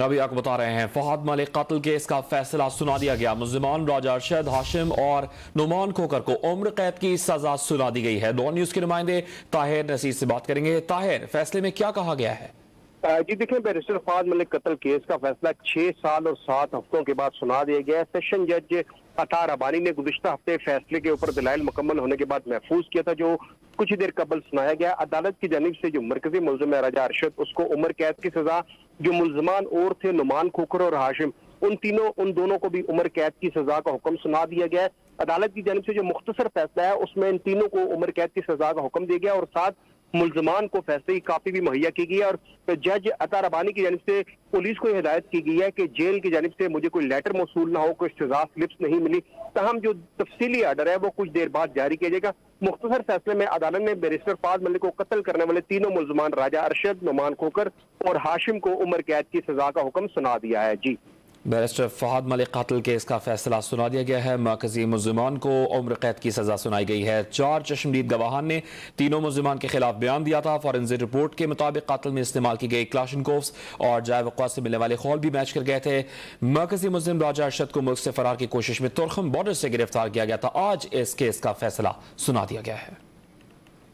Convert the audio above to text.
ابھی آپ کو بتا رہے ہیں فہد ملک قتل کیس کا فیصلہ سنا دیا گیا۔ ملزمان راجہ ارشد، ہاشم اور نعمان کھوکر کو عمر قید کی سزا سنا دی گئی ہے۔ ڈون نیوز کے نمائندے طاہر نصیر سے بات کریں گے۔ طاہر، فیصلے میں کیا کہا گیا ہے؟ جی دیکھیں، بیرسٹر فہد ملک قتل کیس کا فیصلہ 6 سال اور 7 ہفتوں کے بعد سنا دیا گیا ہے۔ سیشن جج عطا ربانی نے گزشتہ ہفتے فیصلے کے اوپر دلائل مکمل ہونے کے بعد محفوظ کیا تھا، جو کچھ دیر قبل سنایا گیا۔ عدالت کی جانب سے جو مرکزی ملزم ہے راجہ ارشد، اس کو عمر قید کی سزا، جو ملزمان اور تھے نعمان کھوکر اور ہاشم، ان دونوں کو بھی عمر قید کی سزا کا حکم سنا دیا گیا ہے۔ عدالت کی جانب سے جو مختصر فیصلہ ہے اس میں ان تینوں کو عمر قید کی سزا کا حکم دیا گیا اور ساتھ ملزمان کو فیصلے کی کاپی بھی مہیا کی گئی ہے۔ اور جج عطا ربانی کی جانب سے پولیس کو ہدایت کی گئی ہے کہ جیل کی جانب سے مجھے کوئی لیٹر موصول نہ ہو، کوئی سزا سلپس نہیں ملی، تاہم جو تفصیلی آرڈر ہے وہ کچھ دیر بعد جاری کیا جائے گا۔ مختصر فیصلے میں عدالت نے بیرسٹر فہد ملک کو قتل کرنے والے تینوں ملزمان راجہ ارشد، نعمان کھوکر اور ہاشم کو عمر قید کی سزا کا حکم سنا دیا ہے۔ جی، بیرسٹر فہد ملک قتل کیس کا فیصلہ سنا دیا گیا ہے۔ مرکزی ملزمان کو عمر قید کی سزا سنائی گئی ہے۔ 4 چشمدید گواہان نے تینوں ملزمان کے خلاف بیان دیا تھا۔ فورنزک رپورٹ کے مطابق قتل میں استعمال کی گئی کلاشنکوفز اور جائے وقوع سے ملنے والے خول بھی میچ کر گئے تھے۔ مرکزی ملزم راجہ ارشد کو ملک سے فرار کی کوشش میں ترکھم بارڈر سے گرفتار کیا گیا تھا۔ آج اس کیس کا فیصلہ سنا دیا گیا ہے۔